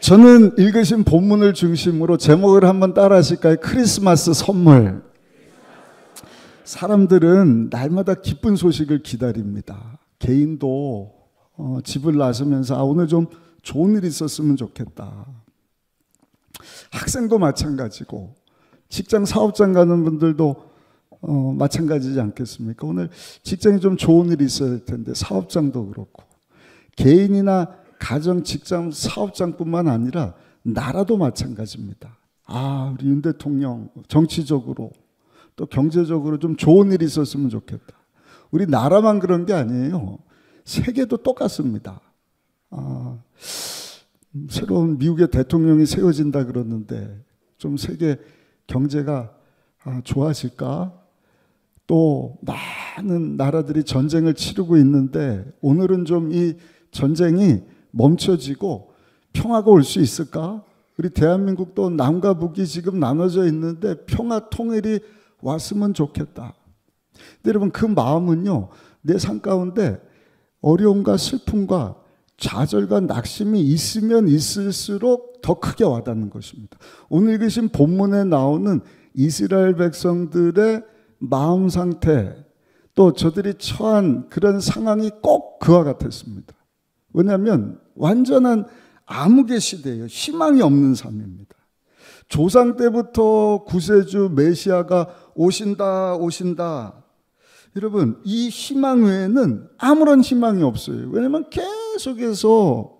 저는 읽으신 본문을 중심으로 제목을 한번 따라 하실까요? 크리스마스 선물. 사람들은 날마다 기쁜 소식을 기다립니다. 개인도 집을 나서면서 오늘 좀 좋은 일이 있었으면 좋겠다. 학생도 마찬가지고 직장 사업장 가는 분들도 마찬가지지 않겠습니까? 오늘 직장에 좀 좋은 일이 있어야 될 텐데 사업장도 그렇고 개인이나 가정, 직장, 사업장뿐만 아니라 나라도 마찬가지입니다. 우리 윤 대통령 정치적으로 또 경제적으로 좀 좋은 일이 있었으면 좋겠다. 우리 나라만 그런 게 아니에요. 세계도 똑같습니다. 새로운 미국의 대통령이 세워진다 그러는데 좀 세계 경제가 좋아질까? 또 많은 나라들이 전쟁을 치르고 있는데 오늘은 좀 이 전쟁이 멈춰지고 평화가 올 수 있을까? 우리 대한민국도 남과 북이 지금 나눠져 있는데 평화 통일이 왔으면 좋겠다. 근데 여러분 그 마음은요, 내 삶 가운데 어려움과 슬픔과 좌절과 낙심이 있으면 있을수록 더 크게 와닿는 것입니다. 오늘 읽으신 본문에 나오는 이스라엘 백성들의 마음 상태, 또 저들이 처한 그런 상황이 꼭 그와 같았습니다. 왜냐하면 완전한 암흑의 시대예요. 희망이 없는 삶입니다. 조상 때부터 구세주 메시아가 오신다. 여러분, 이 희망 외에는 아무런 희망이 없어요. 왜냐하면 계속해서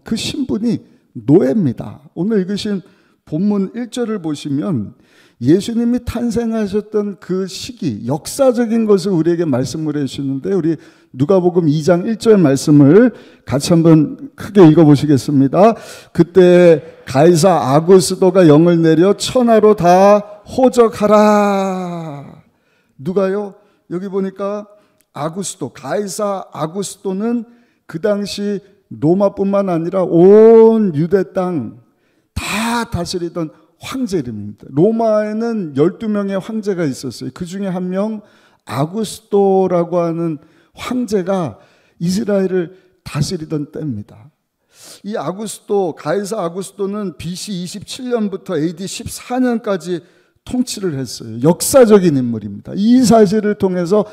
그 신분이 노예입니다. 오늘 읽으신 본문 1절을 보시면 예수님이 탄생하셨던 그 시기, 역사적인 것을 우리에게 말씀을 해주시는데 우리 누가복음 2장 1절 말씀을 같이 한번 크게 읽어보시겠습니다. 그때 가이사 아구스도가 영을 내려 천하로 다 호적하라. 누가요? 여기 보니까 가이사 아구스도는 그 당시 로마뿐만 아니라 온 유대 땅 다 다스리던 황제 이름입니다. 로마에는 12명의 황제가 있었어요. 그 중에 한 명 아구스도라고 하는 황제가 이스라엘을 다스리던 때입니다. 이 가이사 아구스도는 BC 27년부터 AD 14년까지 통치를 했어요. 역사적인 인물입니다. 이 사실을 통해서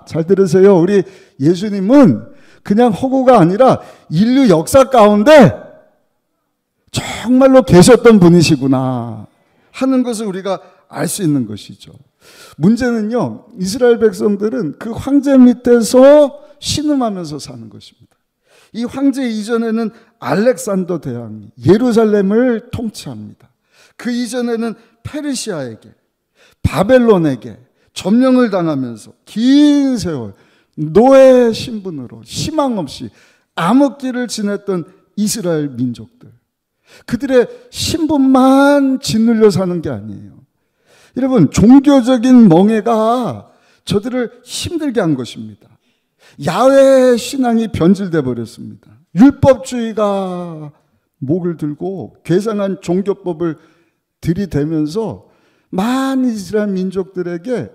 잘 들으세요. 우리 예수님은 그냥 허구가 아니라 인류 역사 가운데 정말로 계셨던 분이시구나 하는 것을 우리가 알 수 있는 것이죠. 문제는요, 이스라엘 백성들은 그 황제 밑에서 신음하면서 사는 것입니다. 이 황제 이전에는 알렉산더 대왕이 예루살렘을 통치합니다. 그 이전에는 페르시아에게, 바벨론에게 점령을 당하면서 긴 세월 노예 신분으로 희망 없이 암흑기를 지냈던 이스라엘 민족들. 그들의 신분만 짓눌려 사는 게 아니에요. 여러분, 종교적인 멍해가 저들을 힘들게 한 것입니다. 야훼 신앙이 변질돼 버렸습니다. 율법주의가 목을 들고 괴상한 종교법을 들이대면서 많은 이스라엘 민족들에게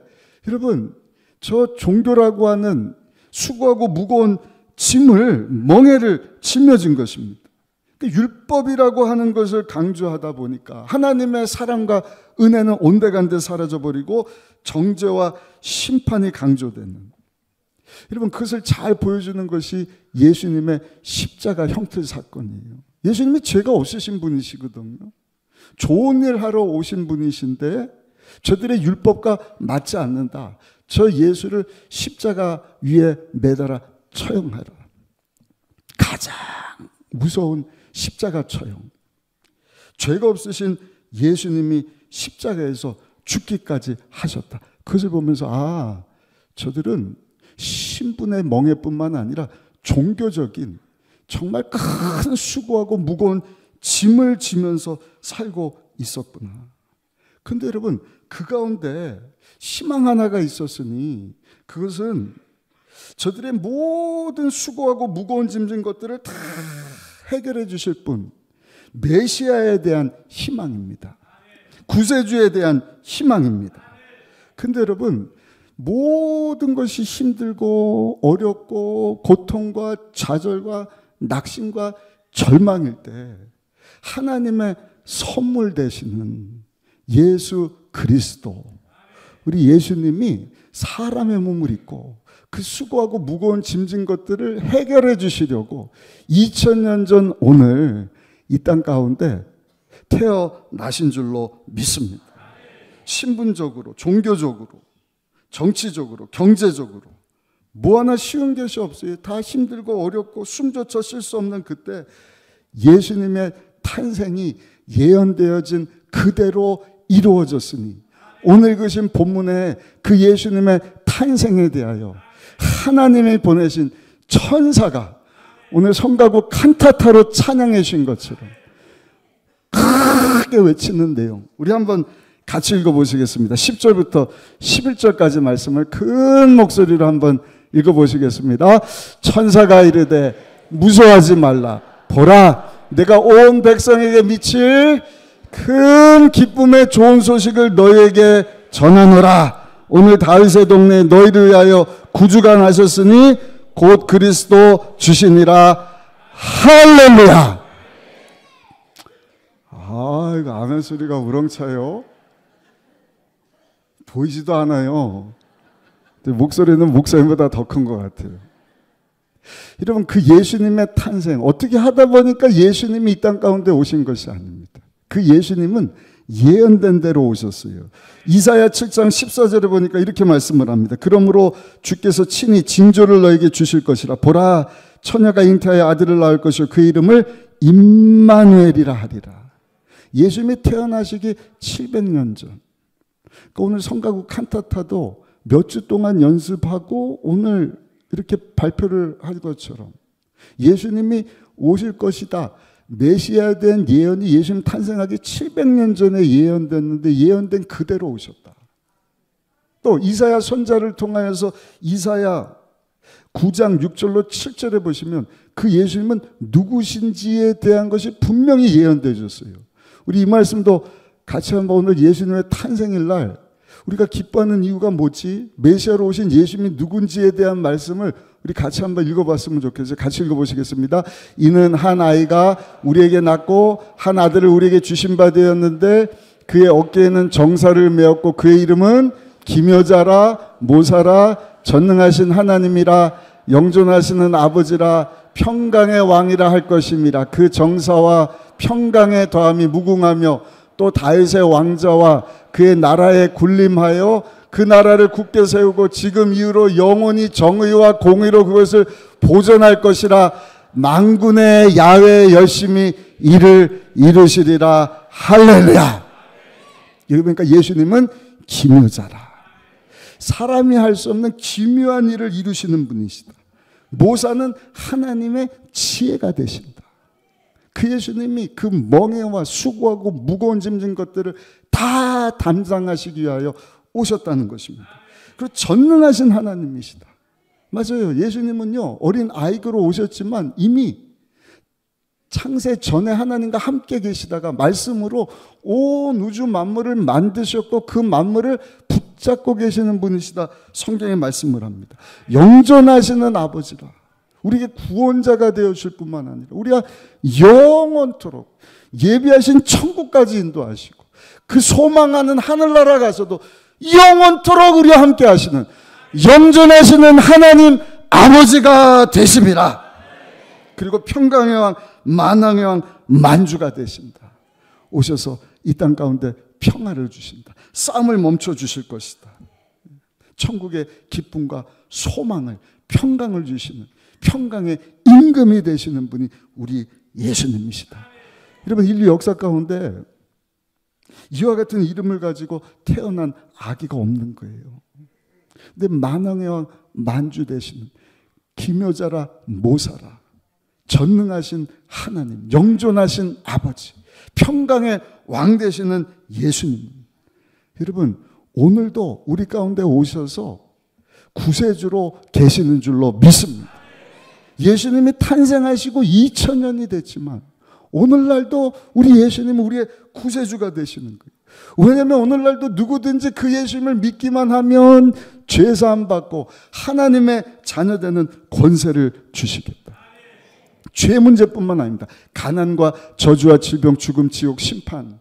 여러분, 저 종교라고 하는 수고하고 무거운 멍해를 짊어진 것입니다. 율법이라고 하는 것을 강조하다 보니까 하나님의 사랑과 은혜는 온데간데 사라져버리고 정죄와 심판이 강조되는, 여러분 그것을 잘 보여주는 것이 예수님의 십자가 형틀 사건이에요. 예수님이 죄가 없으신 분이시거든요. 좋은 일 하러 오신 분이신데 저들의 율법과 맞지 않는다. 저 예수를 십자가 위에 매달아 처형하라. 가장 무서운 십자가 처형. 죄가 없으신 예수님이 십자가에서 죽기까지 하셨다. 그것을 보면서 저들은 신분의 멍해뿐만 아니라 종교적인 정말 큰 수고하고 무거운 짐을 지면서 살고 있었구나. 근데 여러분, 그 가운데 희망 하나가 있었으니 그것은 저들의 모든 수고하고 무거운 짐진 것들을 다 해결해 주실 분, 메시아에 대한 희망입니다. 구세주에 대한 희망입니다. 근데 여러분, 모든 것이 힘들고 어렵고 고통과 좌절과 낙심과 절망일 때 하나님의 선물 되시는 예수 그리스도, 우리 예수님이 사람의 몸을 입고 그 수고하고 무거운 짐진 것들을 해결해 주시려고 2000년 전 오늘 이 땅 가운데 태어나신 줄로 믿습니다. 신분적으로, 종교적으로, 정치적으로, 경제적으로 뭐 하나 쉬운 것이 없어요. 다 힘들고 어렵고 숨조차 쉴 수 없는 그때 예수님의 탄생이 예언되어진 그대로 이루어졌으니 오늘 읽으신 본문에 그 예수님의 탄생에 대하여 하나님이 보내신 천사가 오늘 성가구 칸타타로 찬양해 주신 것처럼 크게 외치는 내용, 우리 한번 같이 읽어보시겠습니다. 10절부터 11절까지 말씀을 큰 목소리로 한번 읽어보시겠습니다. 천사가 이르되 무서워하지 말라. 보라, 내가 온 백성에게 미칠 큰 기쁨의 좋은 소식을 너희에게 전하노라. 오늘 다윗의 동네에 너희를 위하여 구주가 나셨으니 곧 그리스도 주시니라. 할렐루야. 이거 아멘 소리가 우렁차요. 보이지도 않아요. 근데 목소리는 목사님보다 더 큰 것 같아요. 여러분, 그 예수님의 탄생, 어떻게 하다 보니까 예수님이 이 땅 가운데 오신 것이 아닙니다. 그 예수님은 예언된 대로 오셨어요. 이사야 7장 14절에 보니까 이렇게 말씀을 합니다. 그러므로 주께서 친히 징조를 너에게 주실 것이라. 보라, 처녀가 잉태하여 아들을 낳을 것이요 그 이름을 임마누엘이라 하리라. 예수님이 태어나시기 700년 전. 그러니까 오늘 성가구 칸타타도 몇 주 동안 연습하고 오늘 이렇게 발표를 할 것처럼 예수님이 오실 것이다. 메시아에 대한 예언이 예수님 탄생하기 700년 전에 예언됐는데 예언된 그대로 오셨다. 또 이사야 선자를 통하여서 이사야 9장 6절로 7절에 보시면 그 예수님은 누구신지에 대한 것이 분명히 예언되어졌어요. 우리 이 말씀도 같이 한번 오늘 예수님의 탄생일 날 우리가 기뻐하는 이유가 뭐지? 메시아로 오신 예수님이 누군지에 대한 말씀을 우리 같이 한번 읽어봤으면 좋겠어요. 같이 읽어보시겠습니다. 이는 한 아이가 우리에게 낳고 한 아들을 우리에게 주신 바 되었는데 그의 어깨에는 정사를 메었고 그의 이름은 기묘자라 모사라 전능하신 하나님이라 영존하시는 아버지라 평강의 왕이라 할 것임이라. 그 정사와 평강의 더함이 무궁하며 또 다윗의 왕자와 그의 나라에 군림하여 그 나라를 굳게 세우고 지금 이후로 영원히 정의와 공의로 그것을 보존할 것이라. 만군의 야훼 열심히 이를 이루시리라. 할렐루야. 여기 보니까 예수님은 기묘자라. 사람이 할 수 없는 기묘한 일을 이루시는 분이시다. 모사는 하나님의 지혜가 되신다. 그 예수님이 그 멍에와 수고하고 무거운 짐진 것들을 다 담당하시기 위하여 오셨다는 것입니다. 그리고 전능하신 하나님이시다. 맞아요. 예수님은요, 어린 아이로 오셨지만 이미 창세 전에 하나님과 함께 계시다가 말씀으로 온 우주 만물을 만드셨고 그 만물을 붙잡고 계시는 분이시다. 성경에 말씀을 합니다. 영존하시는 아버지라. 우리에게 구원자가 되어주실 뿐만 아니라 우리가 영원토록 예비하신 천국까지 인도하시고 그 소망하는 하늘나라 가서도 영원토록 우리와 함께 하시는 영존하시는 하나님 아버지가 되심이라. 그리고 평강의 왕, 만왕의 왕, 만주가 되신다. 오셔서 이 땅 가운데 평화를 주신다. 싸움을 멈춰 주실 것이다. 천국의 기쁨과 소망을, 평강을 주시는 평강의 임금이 되시는 분이 우리 예수님이시다. 여러분, 인류 역사 가운데 이와 같은 이름을 가지고 태어난 아기가 없는 거예요. 근데 만왕의 왕, 만주 되시는 기묘자라 모사라 전능하신 하나님, 영존하신 아버지, 평강의 왕 되시는 예수님. 여러분, 오늘도 우리 가운데 오셔서 구세주로 계시는 줄로 믿습니다. 예수님이 탄생하시고 2000년이 됐지만 오늘날도 우리 예수님은 우리의 구세주가 되시는 거예요. 왜냐하면 오늘날도 누구든지 그 예수님을 믿기만 하면 죄사함 받고 하나님의 자녀되는 권세를 주시겠다. 죄 문제뿐만 아닙니다. 가난과 저주와 질병, 죽음, 지옥, 심판.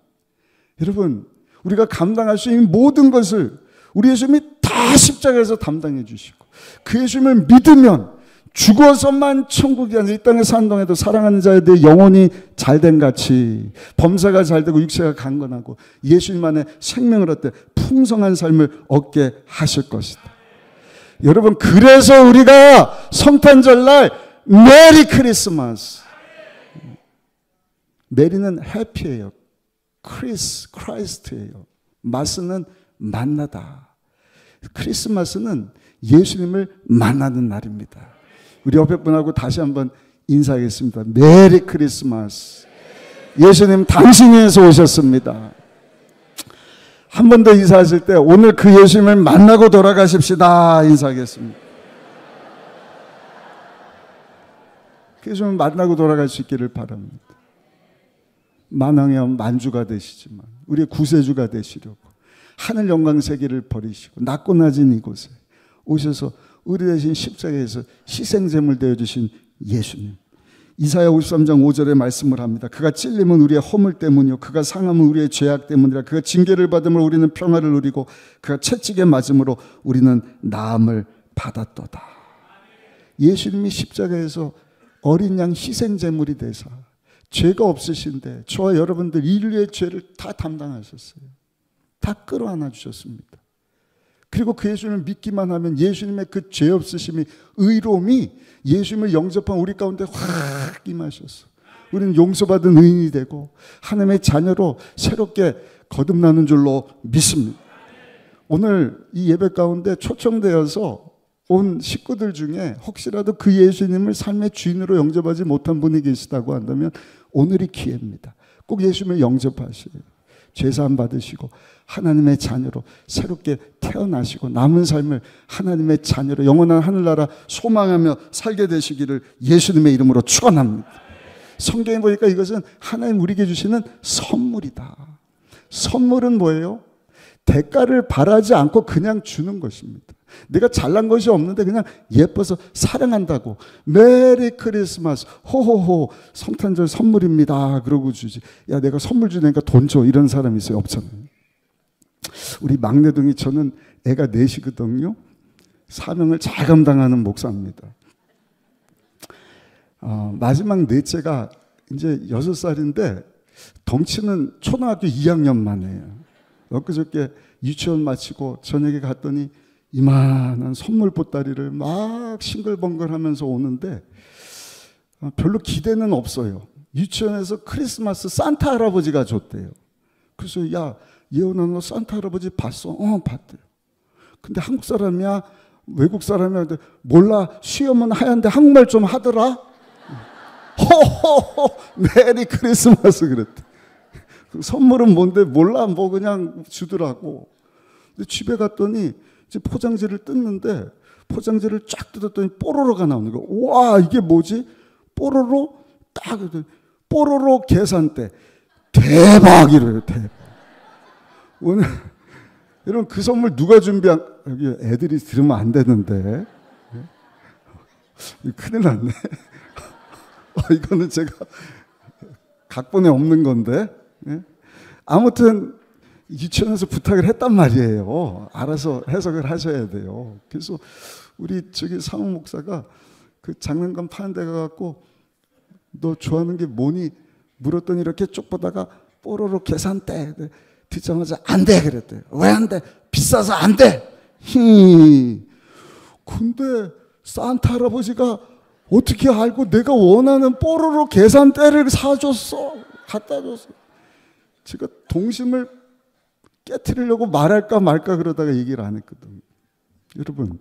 여러분, 우리가 감당할 수 있는 모든 것을 우리 예수님이 다 십자가에서 담당해 주시고, 그 예수님을 믿으면 죽어서만 천국이 아니라 이 땅에 사는 동안에도 사랑하는 자에 대해 영혼이 잘된 같이 범사가 잘되고 육체가 강건하고 예수님 안에 생명을 얻되 풍성한 삶을 얻게 하실 것이다. 여러분, 그래서 우리가 성탄절날 메리 크리스마스. 메리는 해피예요. 크라이스트예요. 마스는 만나다. 크리스마스는 예수님을 만나는 날입니다. 우리 옆에 분하고 다시 한번 인사하겠습니다. 메리 크리스마스. 예수님 당신 위해서 오셨습니다. 한 번 더 인사하실 때 오늘 그 예수님을 만나고 돌아가십시다 인사하겠습니다. 그 예수님을 만나고 돌아갈 수 있기를 바랍니다. 만왕의 만주가 되시지만 우리의 구세주가 되시려고 하늘 영광 세계를 버리시고 낮고 낮은 이곳에 오셔서 우리 대신 십자가에서 희생제물 되어주신 예수님. 이사야 53장 5절에 말씀을 합니다. 그가 찔림은 우리의 허물 때문이요 그가 상함은 우리의 죄악 때문이라. 그가 징계를 받음으로 우리는 평화를 누리고 그가 채찍에 맞음으로 우리는 나음을 받았도다. 예수님이 십자가에서 어린 양 희생제물이 되사 죄가 없으신데 저와 여러분들 인류의 죄를 다 담당하셨어요. 다 끌어안아 주셨습니다. 그리고 그 예수님을 믿기만 하면 예수님의 그 죄 없으심이, 의로움이 예수님을 영접한 우리 가운데 확 임하셨어. 우리는 용서받은 의인이 되고 하나님의 자녀로 새롭게 거듭나는 줄로 믿습니다. 오늘 이 예배 가운데 초청되어서 온 식구들 중에 혹시라도 그 예수님을 삶의 주인으로 영접하지 못한 분이 계시다고 한다면 오늘이 기회입니다. 꼭 예수님을 영접하시고 죄사함 받으시고 하나님의 자녀로 새롭게 태어나시고 남은 삶을 하나님의 자녀로 영원한 하늘나라 소망하며 살게 되시기를 예수님의 이름으로 축원합니다. 성경에 보니까 이것은 하나님 우리에게 주시는 선물이다. 선물은 뭐예요? 대가를 바라지 않고 그냥 주는 것입니다. 내가 잘난 것이 없는데 그냥 예뻐서 사랑한다고 메리 크리스마스 호호호 성탄절 선물입니다 그러고 주지. 야 내가 선물 주니까 돈 줘 이런 사람이 있어요? 없잖아요. 우리 막내둥이 저는 애가 넷이거든요. 사명을 잘 감당하는 목사입니다. 마지막 넷째가 이제 6살인데 덩치는 초등학교 2학년만 해요. 엊그저께 유치원 마치고 저녁에 갔더니 이만한 선물 보따리를 막 싱글벙글 하면서 오는데 별로 기대는 없어요. 유치원에서 크리스마스 산타 할아버지가 줬대요. 그래서 야 예원아 너 산타 할아버지 봤어? 봤대요. 근데 한국 사람이야? 외국 사람이야? 몰라. 시험은 하얀데 한국말 좀 하더라? 호호호 메리 크리스마스 그랬대. 선물은 뭔데 몰라 뭐 그냥 주더라고. 근데 집에 갔더니 이제 포장지를 뜯는데 포장지를 쫙 뜯었더니 뽀로로가 나오는 거야. 와 이게 뭐지? 뽀로로 딱 뽀로로 계산대. 대박 이래요. 대박. 오늘 여러분 그 선물 누가 준비한? 여기 애들이 들으면 안 되는데 큰일 났네. 이거는 제가 각본에 없는 건데. 아무튼 유치원에서 부탁을 했단 말이에요. 알아서 해석을 하셔야 돼요. 그래서 우리 저기 사무 목사가 그 장난감 파는 데 가갖고 너 좋아하는 게 뭐니? 물었더니 이렇게 쭉 보다가 뽀로로 계산대 듣자마자 안 돼 그랬대요. 왜 안 돼? 비싸서 안 돼. 근데 산타 할아버지가 어떻게 알고 내가 원하는 뽀로로 계산대를 사줬어. 갖다 줬어. 제가 동심을 깨트리려고 말할까 말까 그러다가 얘기를 안 했거든요. 여러분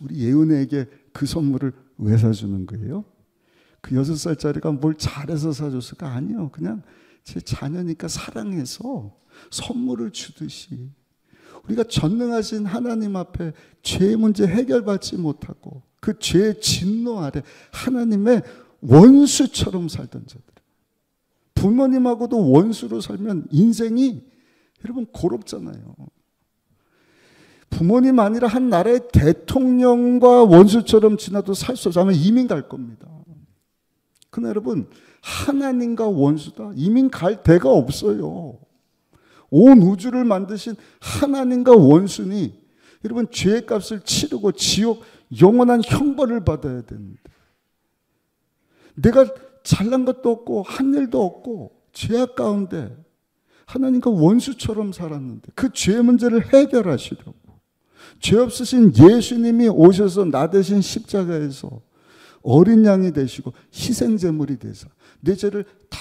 우리 예은이에게 그 선물을 왜 사주는 거예요? 그 6살짜리가 뭘 잘해서 사줬을까? 아니요. 그냥 제 자녀니까 사랑해서 선물을 주듯이 우리가 전능하신 하나님 앞에 죄의 문제 해결받지 못하고 그 죄의 진노 아래 하나님의 원수처럼 살던 자들. 부모님하고도 원수로 살면 인생이 여러분 고롭잖아요. 부모님 아니라 한 나라의 대통령과 원수처럼 지나도 살 수 없어. 아마 이민 갈 겁니다. 그러나 여러분, 하나님과 원수다. 이민 갈 데가 없어요. 온 우주를 만드신 하나님과 원수니 여러분, 죄의 값을 치르고 지옥 영원한 형벌을 받아야 되는데, 내가 잘난 것도 없고 한 일도 없고 죄악 가운데 하나님과 원수처럼 살았는데 그 죄 문제를 해결하시려고 죄 없으신 예수님이 오셔서 나 대신 십자가에서 어린 양이 되시고 희생제물이 되사 내 죄를 다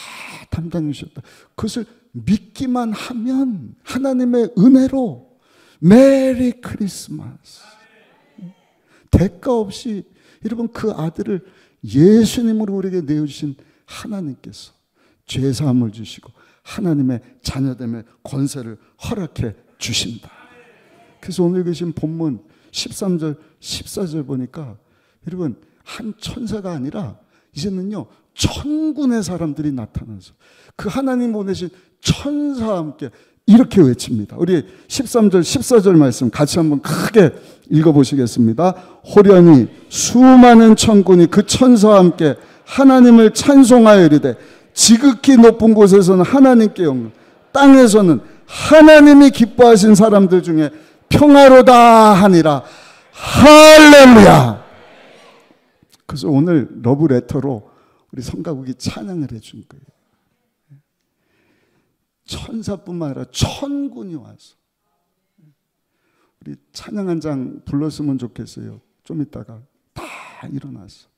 담당해 주셨다. 그것을 믿기만 하면 하나님의 은혜로 메리 크리스마스, 대가 없이 여러분 그 아들을 예수님으로 우리에게 내어주신 하나님께서 죄사함을 주시고 하나님의 자녀됨의 권세를 허락해 주신다. 그래서 오늘 계신 본문 13절 14절 보니까 여러분, 한 천사가 아니라 이제는요 천군의 사람들이 나타나서 그 하나님 보내신 천사와 함께 이렇게 외칩니다. 우리 13절 14절 말씀 같이 한번 크게 읽어보시겠습니다. 호련히 수많은 천군이 그 천사와 함께 하나님을 찬송하여 이르되 지극히 높은 곳에서는 하나님께 영광, 땅에서는 하나님이 기뻐하신 사람들 중에 평화로다 하니라. 할렐루야. 그래서 오늘 러브레터로 우리 성가국이 찬양을 해준 거예요. 천사뿐만 아니라 천군이 와서 우리 찬양 한 장 불렀으면 좋겠어요. 좀 이따가 다 일어나서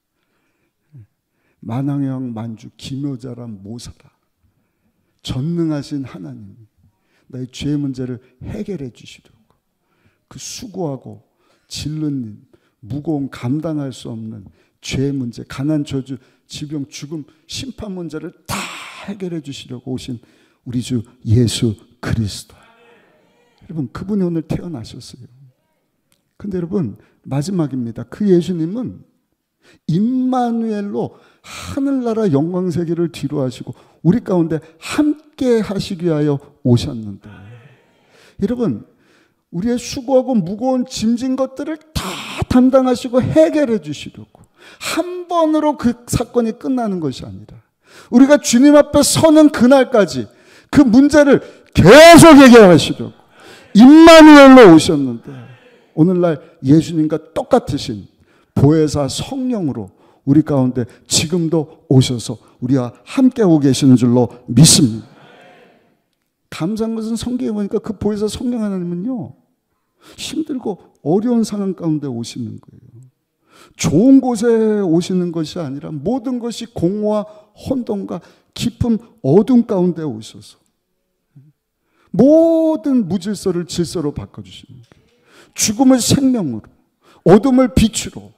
만왕의 만주 기묘자란 모사라 전능하신 하나님 나의 죄 문제를 해결해 주시려고 그 수고하고 질른 무거운 감당할 수 없는 죄 문제, 가난, 저주, 질병, 죽음, 심판 문제를 다 해결해 주시려고 오신 우리 주 예수 그리스도. 여러분, 그분이 오늘 태어나셨어요. 근데 여러분, 마지막입니다. 그 예수님은 임마누엘로 하늘나라 영광세계를 뒤로 하시고 우리 가운데 함께 하시기 위하여 오셨는데, 여러분, 우리의 수고하고 무거운 짐진 것들을 다 담당하시고 해결해 주시려고 한 번으로 그 사건이 끝나는 것이 아니라 우리가 주님 앞에 서는 그날까지 그 문제를 계속 해결하시려고 임마누엘로 오셨는데, 오늘날 예수님과 똑같으신 보혜사 성령으로 우리 가운데 지금도 오셔서 우리와 함께 오고 계시는 줄로 믿습니다. 감사한 것은 성경에 보니까 그 보혜사 성령 하나님은요, 힘들고 어려운 상황 가운데 오시는 거예요. 좋은 곳에 오시는 것이 아니라 모든 것이 공허와 혼돈과 깊은 어둠 가운데 오셔서 모든 무질서를 질서로 바꿔주시는 거예요. 죽음을 생명으로, 어둠을 빛으로,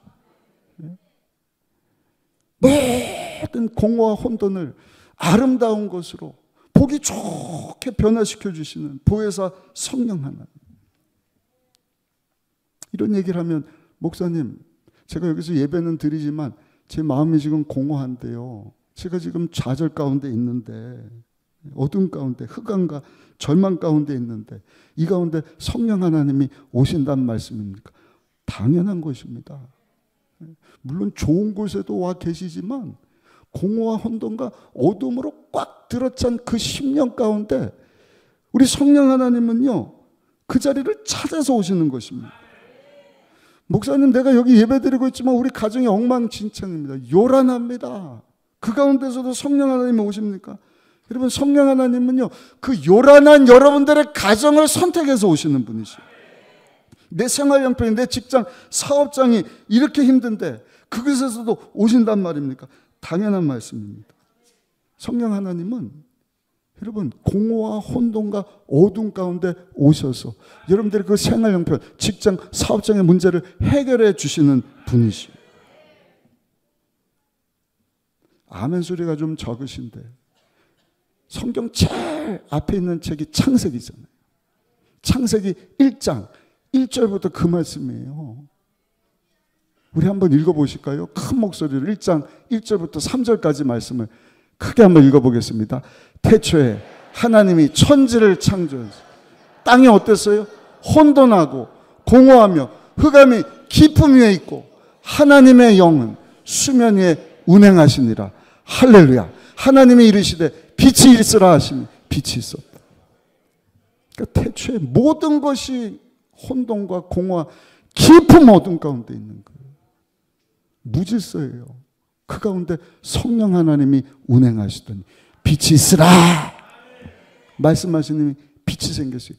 모든 공허와 혼돈을 아름다운 것으로 보기 좋게 변화시켜 주시는 보혜사 성령 하나님. 이런 얘기를 하면, 목사님, 제가 여기서 예배는 드리지만 제 마음이 지금 공허한데요, 제가 지금 좌절 가운데 있는데, 어둠 가운데, 흑암과 절망 가운데 있는데 이 가운데 성령 하나님이 오신다는 말씀입니까? 당연한 것입니다. 물론 좋은 곳에도 와 계시지만 공허와 혼돈과 어둠으로 꽉 들어찬 그 10년 가운데 우리 성령 하나님은요, 그 자리를 찾아서 오시는 것입니다. 목사님, 내가 여기 예배드리고 있지만 우리 가정이 엉망진창입니다. 요란합니다. 그 가운데서도 성령 하나님이 오십니까? 여러분, 성령 하나님은요, 그 요란한 여러분들의 가정을 선택해서 오시는 분이시죠. 내 생활 형편이, 내 직장, 사업장이 이렇게 힘든데 그것에서도 오신단 말입니까? 당연한 말씀입니다. 성령 하나님은 여러분 공허와 혼돈과 어둠 가운데 오셔서 여러분들의 그 생활 형편, 직장, 사업장의 문제를 해결해 주시는 분이시죠. 아멘 소리가 좀 적으신데 성경 제일 앞에 있는 책이 창세기잖아요. 창세기 1장 1절부터 그 말씀이에요. 우리 한번 읽어보실까요? 큰 목소리로 1장 1절부터 3절까지 말씀을 크게 한번 읽어보겠습니다. 태초에 하나님이 천지를 창조하셨어요. 땅이 어땠어요? 혼돈하고 공허하며 흑암이 깊음 위에 있고 하나님의 영은 수면 위에 운행하시니라. 할렐루야. 하나님이 이르시되 빛이 있으라 하시니 빛이 있었다. 그러니까 태초에 모든 것이 혼돈과 공허와 깊은 어둠 가운데 있는 거예요. 무질서예요. 그 가운데 성령 하나님이 운행하시더니 빛이 있으라 말씀하시니 빛이 생겼어요.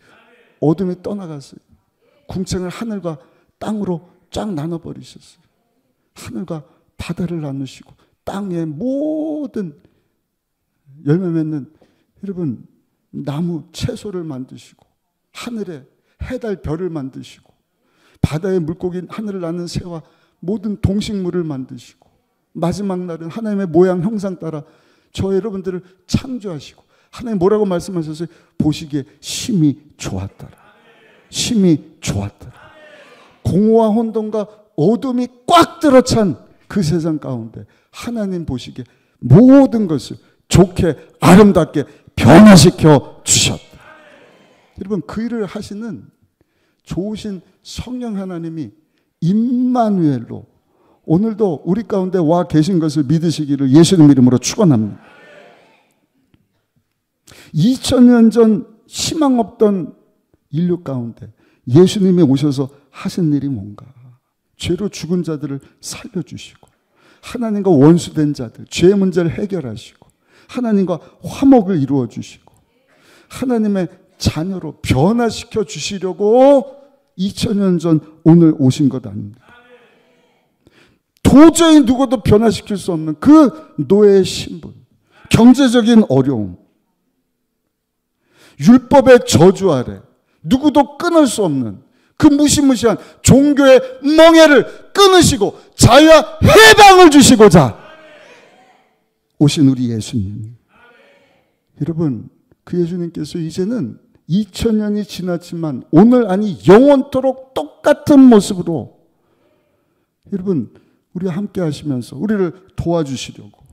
어둠이 떠나갔어요. 궁창을 하늘과 땅으로 쫙 나눠버리셨어요. 하늘과 바다를 나누시고 땅의 모든 열매 맺는 여러분 나무 채소를 만드시고 하늘에 해달 별을 만드시고 바다의 물고기 하늘을 나는 새와 모든 동식물을 만드시고 마지막 날은 하나님의 모양 형상 따라 저 여러분들을 창조하시고 하나님 뭐라고 말씀하셨어요? 보시기에 심히 좋았더라. 심히 좋았더라. 공허와 혼돈과 어둠이 꽉 들어찬 그 세상 가운데 하나님 보시기에 모든 것을 좋게 아름답게 변화시켜 주셨다. 여러분 그 일을 하시는 좋으신 성령 하나님이 임마누엘로 오늘도 우리 가운데 와 계신 것을 믿으시기를 예수님 이름으로 축원합니다. 2000년 전 희망 없던 인류 가운데 예수님이 오셔서 하신 일이 뭔가? 죄로 죽은 자들을 살려주시고 하나님과 원수된 자들 죄의 문제를 해결하시고 하나님과 화목을 이루어 주시고 하나님의 자녀로 변화시켜 주시려고 2000년 전 오늘 오신 것 아닙니다. 도저히 누구도 변화시킬 수 없는 그 노예의 신분, 경제적인 어려움, 율법의 저주 아래 누구도 끊을 수 없는 그 무시무시한 종교의 멍에를 끊으시고 자유와 해방을 주시고자 오신 우리 예수님. 여러분 그 예수님께서 이제는 2000년이 지났지만 오늘 아니 영원토록 똑같은 모습으로 여러분 우리와 함께 하시면서 우리를 도와주시려고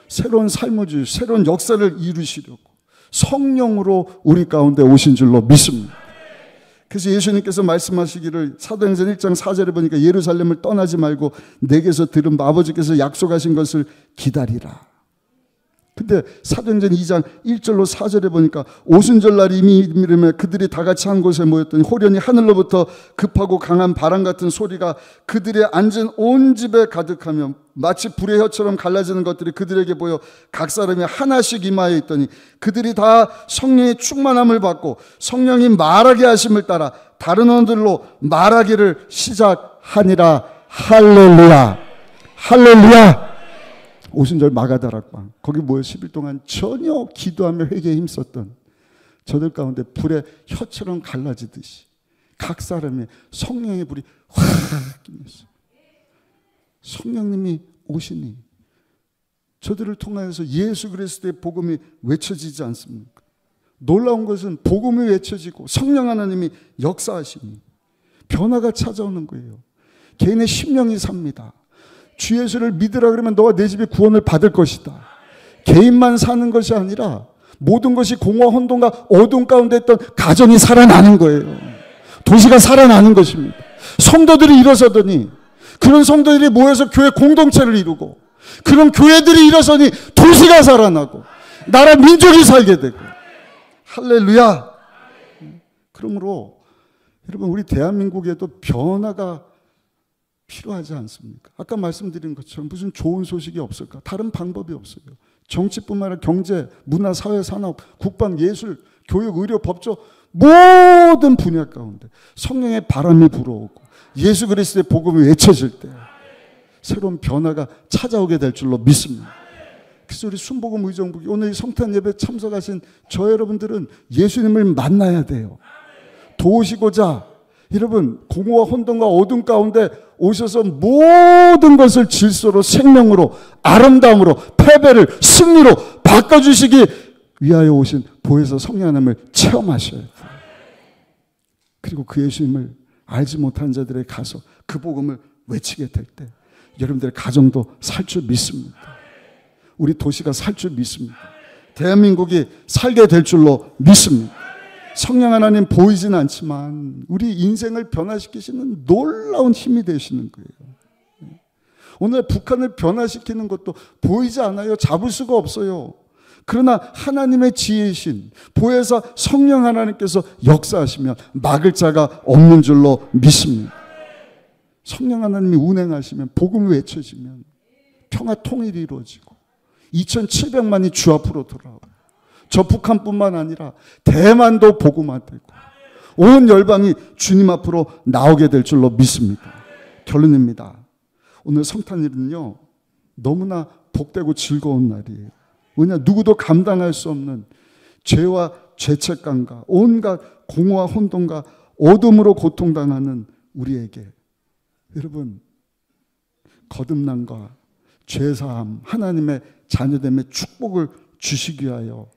새로운 삶을 주시고 새로운 역사를 이루시려고 성령으로 우리 가운데 오신 줄로 믿습니다. 그래서 예수님께서 말씀하시기를 사도행전 1장 4절에 보니까 예루살렘을 떠나지 말고 내게서 들은 아버지께서 약속하신 것을 기다리라. 근데 사도행전 2장 1절로 4절에 보니까 오순절날 이미 이르매 그들이 다 같이 한 곳에 모였더니 호련히 하늘로부터 급하고 강한 바람 같은 소리가 그들의 앉은 온 집에 가득하며 마치 불의 혀처럼 갈라지는 것들이 그들에게 보여 각 사람이 하나씩 임하여 있더니 그들이 다 성령의 충만함을 받고 성령이 말하게 하심을 따라 다른 언어들로 말하기를 시작하니라. 할렐루야. 할렐루야. 오순절 마가다락방 거기 모여 10일 동안 전혀 기도하며 회개에 힘썼던 저들 가운데 불의 혀처럼 갈라지듯이 각 사람의 성령의 불이 확 끼면서 성령님이 오시니 저들을 통하여서 예수 그리스도의 복음이 외쳐지지 않습니까? 놀라운 것은 복음이 외쳐지고 성령 하나님이 역사하시니 변화가 찾아오는 거예요. 개인의 심령이 삽니다. 주 예수를 믿으라 그러면 너와 내 집이 구원을 받을 것이다. 개인만 사는 것이 아니라 모든 것이 공허와 혼돈과 어둠 가운데 있던 가정이 살아나는 거예요. 도시가 살아나는 것입니다. 성도들이 일어서더니 그런 성도들이 모여서 교회 공동체를 이루고 그런 교회들이 일어서니 도시가 살아나고 나라 민족이 살게 되고 할렐루야. 그러므로 여러분 우리 대한민국에도 변화가 필요하지 않습니까? 아까 말씀드린 것처럼 무슨 좋은 소식이 없을까? 다른 방법이 없어요. 정치뿐만 아니라 경제, 문화, 사회, 산업, 국방, 예술, 교육, 의료, 법조 모든 분야 가운데 성령의 바람이 불어오고 예수 그리스도의 복음이 외쳐질 때 새로운 변화가 찾아오게 될 줄로 믿습니다. 그래서 우리 순복음 의정부기 오늘 성탄 예배 참석하신 저 여러분들은 예수님을 만나야 돼요. 도우시고자 여러분 공허와 혼돈과 어둠 가운데 오셔서 모든 것을 질서로 생명으로 아름다움으로 패배를 승리로 바꿔주시기 위하여 오신 보혜사 성령 하나님을 체험하셔야 돼요. 그리고 그 예수님을 알지 못한 자들에게 가서 그 복음을 외치게 될 때 여러분들의 가정도 살 줄 믿습니다. 우리 도시가 살 줄 믿습니다. 대한민국이 살게 될 줄로 믿습니다. 성령 하나님 보이진 않지만 우리 인생을 변화시키시는 놀라운 힘이 되시는 거예요. 오늘 북한을 변화시키는 것도 보이지 않아요. 잡을 수가 없어요. 그러나 하나님의 지혜이신 보혜사 성령 하나님께서 역사하시면 막을 자가 없는 줄로 믿습니다. 성령 하나님이 운행하시면 복음이 외쳐지면 평화 통일이 이루어지고 2700만이 주 앞으로 돌아오고 저 북한뿐만 아니라 대만도 복음화되고 온 열방이 주님 앞으로 나오게 될 줄로 믿습니다. 결론입니다. 오늘 성탄일은요 너무나 복되고 즐거운 날이에요. 왜냐 누구도 감당할 수 없는 죄와 죄책감과 온갖 공허와 혼돈과 어둠으로 고통당하는 우리에게 여러분 거듭남과 죄사함 하나님의 자녀됨의 축복을 주시기 위하여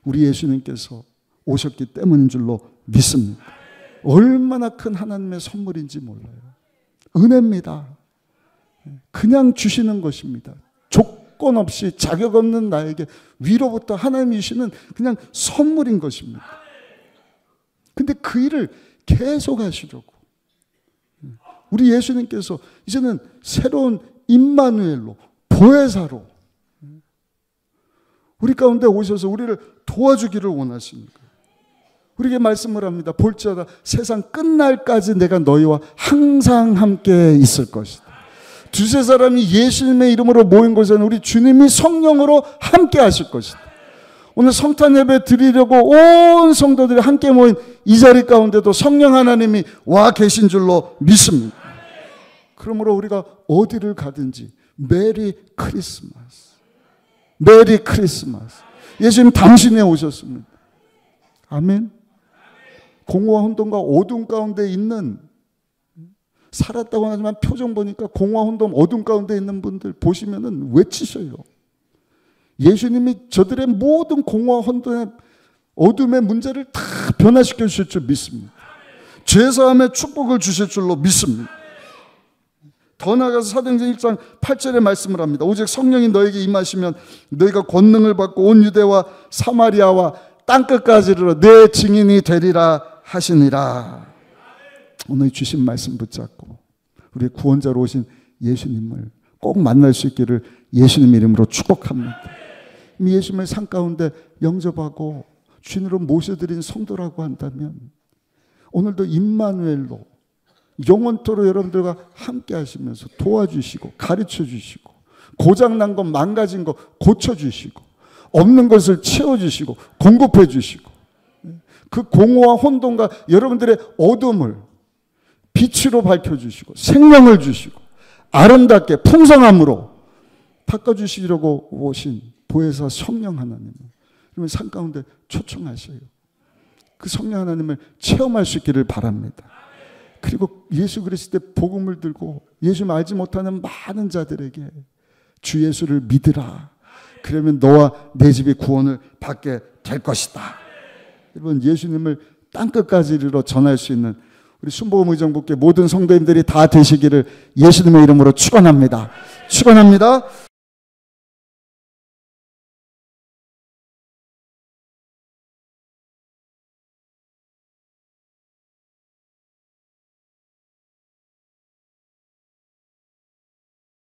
우리 예수님께서 오셨기 때문인 줄로 믿습니다. 얼마나 큰 하나님의 선물인지 몰라요. 은혜입니다. 그냥 주시는 것입니다. 조건 없이 자격 없는 나에게 위로부터 하나님이 주시는 그냥 선물인 것입니다. 근데 그 일을 계속 하시려고 우리 예수님께서 이제는 새로운 임마누엘로 보혜사로 우리 가운데 오셔서 우리를 도와주기를 원하십니다. 우리에게 말씀을 합니다. 볼지어다 세상 끝날까지 내가 너희와 항상 함께 있을 것이다. 두세 사람이 예수님의 이름으로 모인 곳에는 우리 주님이 성령으로 함께 하실 것이다. 오늘 성탄 예배 드리려고 온 성도들이 함께 모인 이 자리 가운데도 성령 하나님이 와 계신 줄로 믿습니다. 그러므로 우리가 어디를 가든지 메리 크리스마스, 메리 크리스마스. 예수님 당신이 오셨습니다. 아멘. 공허와 혼돈과 어둠 가운데 있는 살았다고 하지만 표정 보니까 공허와 혼돈 어둠 가운데 있는 분들 보시면은 외치셔요. 예수님이 저들의 모든 공허와 혼돈의 어둠의 문제를 다 변화시켜 주실 줄 믿습니다. 죄사함의 축복을 주실 줄로 믿습니다. 더 나아가서 사도행전 1장 8절에 말씀을 합니다. 오직 성령이 너에게 임하시면 너희가 권능을 받고 온 유대와 사마리아와 땅끝까지 이르러 내 증인이 되리라 하시니라. 오늘 주신 말씀 붙잡고 우리 구원자로 오신 예수님을 꼭 만날 수 있기를 예수님 이름으로 축복합니다. 예수님의 상 가운데 영접하고 주인으로 모셔드린 성도라고 한다면 오늘도 임마누엘로 영원토록 여러분들과 함께 하시면서 도와주시고 가르쳐 주시고 고장난 것 망가진 것 고쳐주시고 없는 것을 채워주시고 공급해 주시고 그 공허와 혼돈과 여러분들의 어둠을 빛으로 밝혀주시고 생명을 주시고 아름답게 풍성함으로 바꿔주시려고 오신 보혜사 성령 하나님을 그러면 산 가운데 초청하셔요. 그 성령 하나님을 체험할 수 있기를 바랍니다. 그리고 예수 그리스도의 복음을 들고 예수 알지 못하는 많은 자들에게 주 예수를 믿으라. 그러면 너와 내 집이 구원을 받게 될 것이다. 여러분 예수님을 땅끝까지 이르러 전할 수 있는 우리 순복음 의정부께 모든 성도님들이 다 되시기를 예수님의 이름으로 축원합니다. 축원합니다.